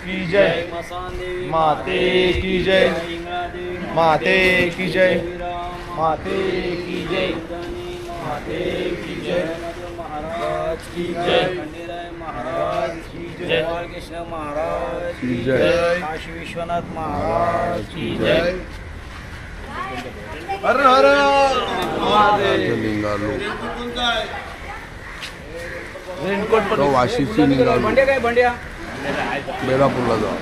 की जय, माते की जय, माते की जय, माते की जय, माते की जय, महाराज की जय, खंडेराय महाराज की जय, बालकृष्ण महाराज की जय, काशी विश्वनाथ महाराज की जय. हर हर महादेव. निघालो रेनकोट तो वाशीची निघालो बंड्या काय बंड्या बेलापूरला जाऊ.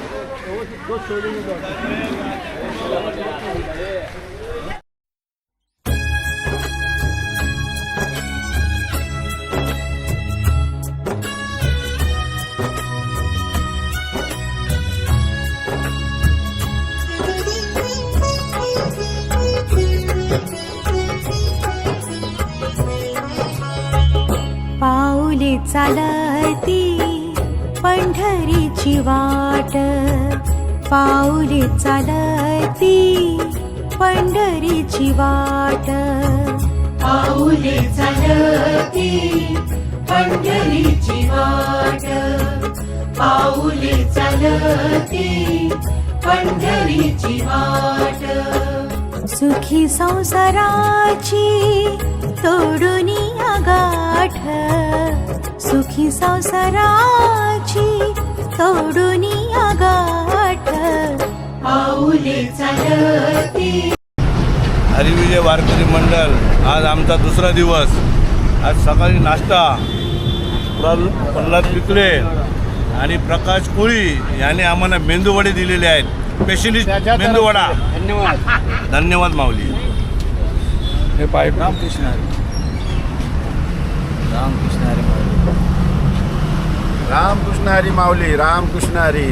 पाऊले चालती पंढरीची वाट, पाऊले चालती पंढरीची वाट, पाऊले चालती पंढरीची वाट, पाऊले चालती पंढरीची वाट. सुखी संसाराची तोडून गाठ, सुखी संसाराची तोडून गाठ, पाऊले चालती. हरिविजय वारकरी मंडळ आज आमचा दुसरा दिवस. आज सकाळी नाश्ता प्रल्हाद पिकले आणि प्रकाश कोळी यांनी आम्हाला मेंदूवडे दिलेले आहेत. स्पेशलिस्ट मेंदूवडा. धन्यवाद धन्यवाद माऊली. हे पाईप रामकृष्ण हरी, रामकृष्ण हरी माऊली, रामकृष्ण हरी माऊली, रामकृष्ण हरी.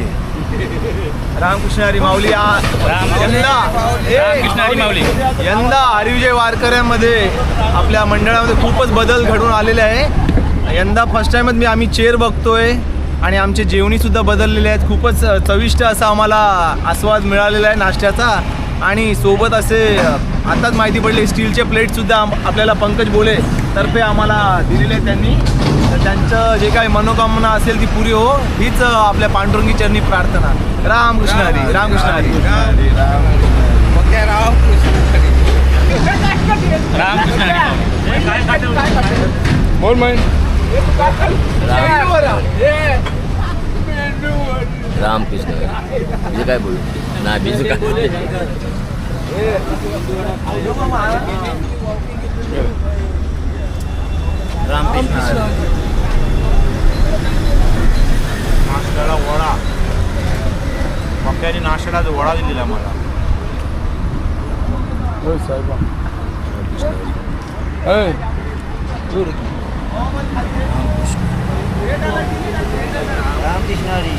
रामकृष्ण हरी माऊली. यंदा हरिविजय वारकऱ्यांमध्ये आपल्या मंडळामध्ये खूपच बदल घडून आलेले आहे. यंदा फर्स्ट टाइमच आम्ही चेअर बघतोय आणि आमचे जेवणीसुद्धा बदललेले आहेत. खूपच चविष्ट असा आम्हाला आस्वाद मिळालेला आहे नाश्त्याचा. आणि सोबत असे आताच माहिती पडले स्टीलचे प्लेटसुद्धा आपल्याला पंकज बोले तर्फे आम्हाला दिलेले आहेत त्यांनी. तर त्यांचं जे काही मनोकामना असेल ती पुरी हो, हीच आपल्या पांडुरंगी चरणी प्रार्थना. रामकृष्ण हरी, रामकृष्ण हरी, रामकृष्ण हरी. बोल माहिती रामकृष्ण म्हणजे काय बोलू ना बीज काय. रामकृष्ण हरी. नाश्त्याला वडा, मक्याने नाश्त्याला वडा दिलेला मला. साहेब रामकृष्ण हरी.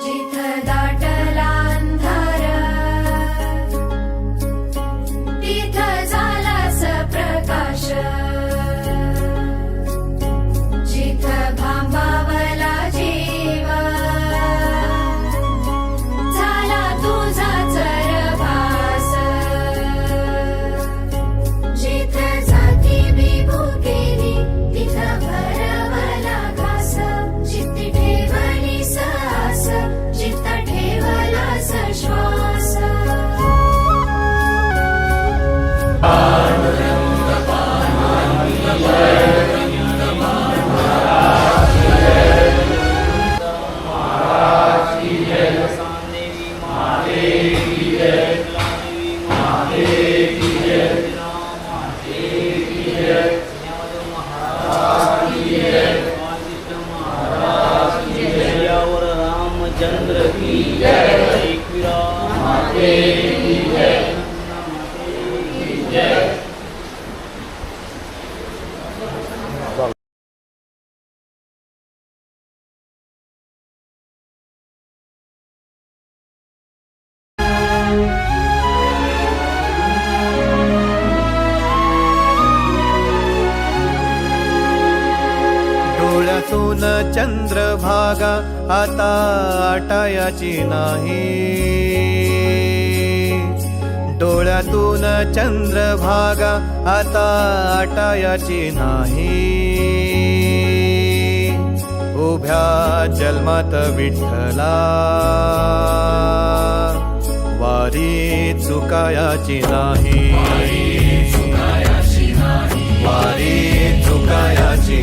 जिथं दाटला अंधार तिथं झालास प्रकाश, डोळ्यातून चंद्रभागा आता आटायाची नाही, डोळ्यातून चंद्रभागा आता आटायाची नाही. उभ्या जन्मात विठ्ठला वारी चुकायाची नाही, वारी चुकायाची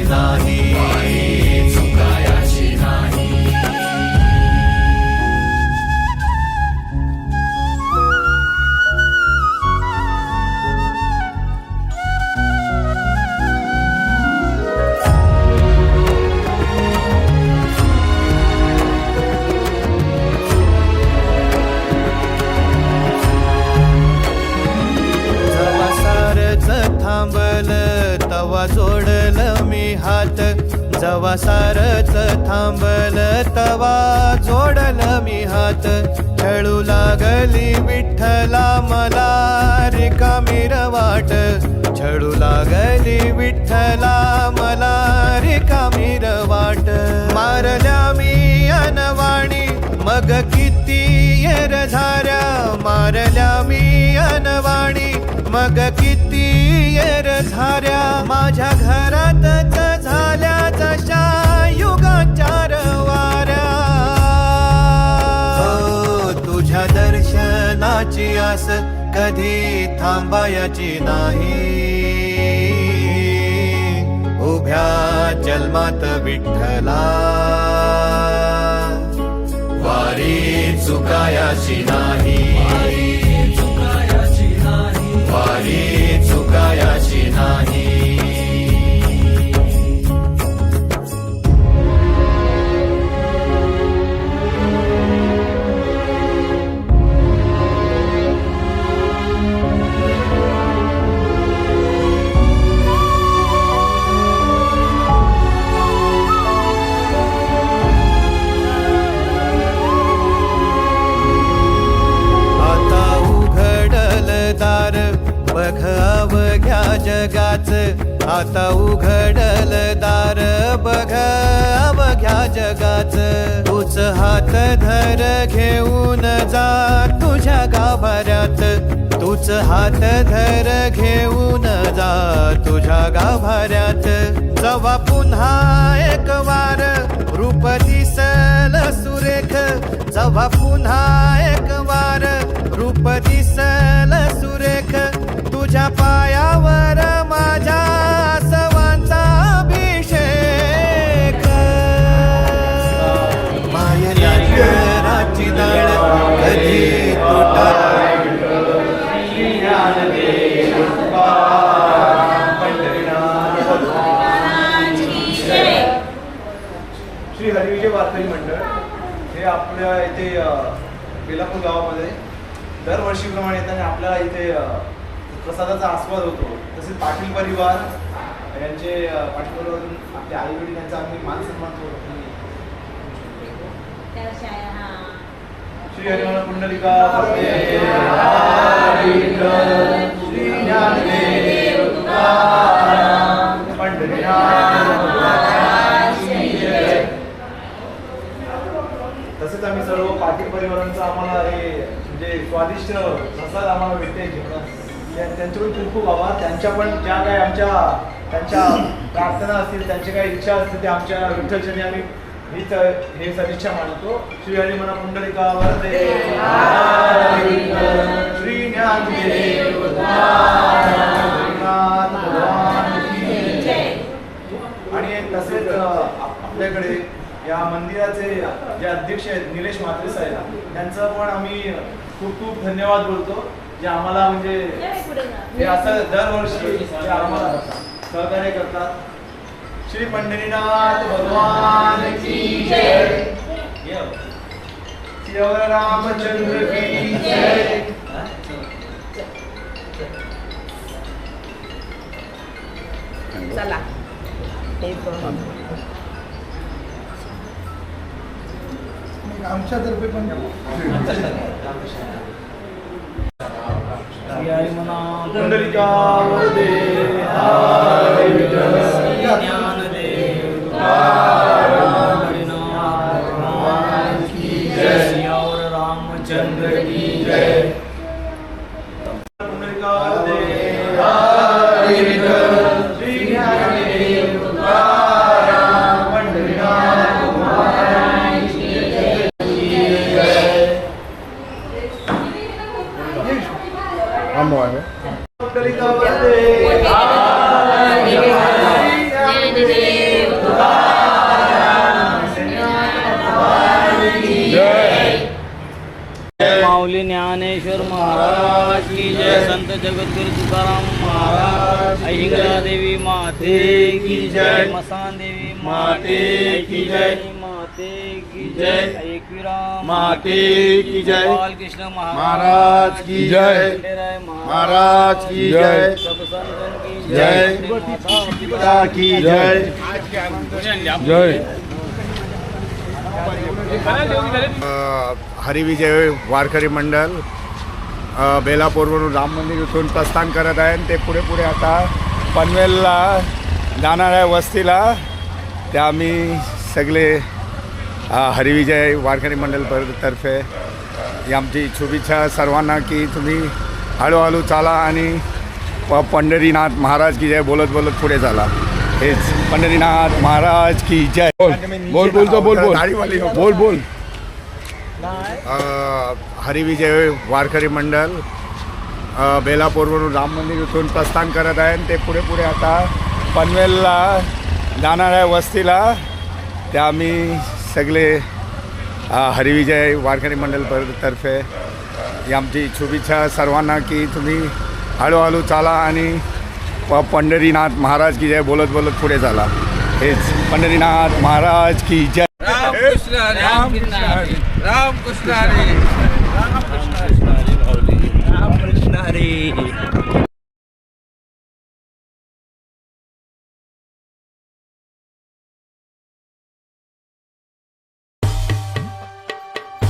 नाही. थांबल तवा जोडल मी हात, जवा सारच थांबल तवा जोडल मी हात. खेळू लागली विठ्ठला मला रिकामी वाट, छळू लागली विठ्ठला मला रिकामी वाट. मारल्या मी अनवाणी मग किती येर झाऱ्या, मारल्या मी अनवाणी मग किती येर झाऱ्या. माझ्या घरातच झाल्या जशा युगांच्या वाऱ्या. तुझ्या दर्शनाची आस कधी थांबायची नाही, उभ्या जन्मात विठ्ठला वारी चुकायाची नाही, वारी चुकायाची नाही. बघ अवघ्या जगाच, आता उघडल दार बघ अवघ्या जगाच. तूच हात धर घेऊन जा तुझ्या गाभाऱ्यात, तूच हात धर घेऊन जा तुझ्या गाभाऱ्यात. जवा पुन्हा एक वार रूप दिसल सुरेख, जवा पुन्हा एक वार रूप दिसल सुरेख. तुझ्या पायावर माझ्या सवांचा अभिषेक. मायराची दाळ कधी तुटा. श्री हरिविजय वारकरी मंडळ हे आपल्या इथे बेलापूर गावामध्ये दरवर्षीप्रमाणे येताना आपल्याला इथे प्रसादाचा आस्वाद होतो. तसेच पाटील परिवार यांचे पाटील परिवारातून आपले आई वडील यांचा आम्ही मान सन्मान करतो. श्री हरिमन पुंडलिका श्री ज्ञानदेव तुकाराम पंढरीनाथ. तसेच आम्ही सर्व पाटील परिवारांचं आम्हाला हे म्हणजे स्वादिष्ट प्रसाद आम्हाला भेटते जेवणात, त्यांच्याकडून खूप खूप आभार. त्यांच्या पण ज्या काही आमच्या त्यांच्या प्रार्थना असतील, त्यांची काही इच्छा असतील ते आमच्या विठ्ठलचरणी आम्ही हीच हे सदिच्छा मानतो. श्री हरिमन पुंडलिका वरदे श्री ज्ञानदेव भगवान की जय. आणि तसेच आपल्याकडे या मंदिराचे जे अध्यक्ष आहेत निलेश म्हात्रे साहेब, त्यांचं पण आम्ही खूप खूप धन्यवाद बोलतो, जे आम्हाला म्हणजे हे असं दरवर्षी जे आम्हाला सहकार्य करतात. श्री पंढरीनाथ भगवान की जय. श्री रामचंद्र की जय. चला आमच्यातर्फे पण पुंडलिका वरदे हरी विठ्ठल ज्ञानदेव माऊली ज्ञानेश्वर महाराज की जय. संत जगद्गुरु तुकाराम महाराज. अहिंगला देवी माते की जय. मसान देवी माते की जय. माते की जय. एकविराम माते की जय. बालकृष्ण महाराज की जय. खंडेराय महाराज की जय. सब संतन की जय. पिता की जय. जय. हरिविजय वारकरी मंडळ बेलापूरवरून राम मंदिर इथून प्रस्थान करत आहे आणि ते पुढे पुढे आता पनवेलला जाणार आहे वस्तीला. ते आम्ही सगळे हरिविजय वारकरी मंडळतर्फे ही आमची शुभेच्छा सर्वांना की तुम्ही हळूहळू चाला आणि पंढरीनाथ महाराज की जय बोलत बोलत पुढे चाला. हेच पंढरीनाथ महाराज की जय. बोल बोलतो बोल बोल दाढीवाली हो. बोल बोल. हरिविजय वारकरी मंडळ बेलापूरवरून राम मंदिर इथून प्रस्थान करत आहे आणि ते पुढे पुढे आता पनवेलला जाणार आहे वस्तीला. ते आम्ही सगळे हरिविजय वारकरी मंडळतर्फे ही आमची शुभेच्छा सर्वांना की तुम्ही हळूहळू चाला आणि पंढरीनाथ महाराज की जय बोलत बोलत पुढे चाला. हेच पंढरीनाथ महाराज की जय. रामकृष्ण हरी. रामकृष्ण हरी. रामकृष्ण हरी. रामकृष्ण हरी.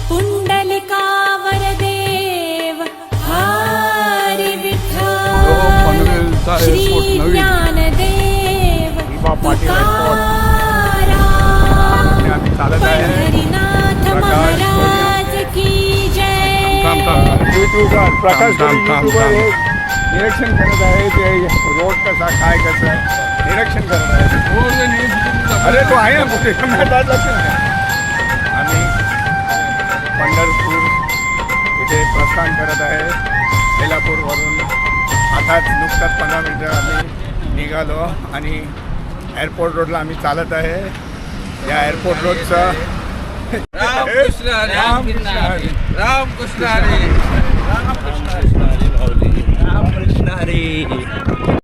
पुंडलिकावर देव हरी पनवेलचा विठ्ठल. श्री एअरपोर्ट नवीन. ज्ञानदेव पाटील एअरपोर्ट. तुकाराम. आम्ही चालत आहे. पंढरीनाथ प्रकाश महाराज की जय. प्रकाश थांब, थांब, YouTuber हे निरीक्षण करत आहे ते रोड कसा काय कसं निरीक्षण करत आहे. अरे तो आहे ना कुठे आम्ही पंढरपूर इथे प्रस्थान करत आहे बेलापूरवरून. आताच नुकताच 15 मिनटं आम्ही निघालो आणि एअरपोर्ट रोडला आम्ही चालत आहे. या एअरपोर्ट रोडचं रामकृष्ण हरी. रामकृष्ण हरी. रामकृष्ण हरी. रामकृष्ण हरी.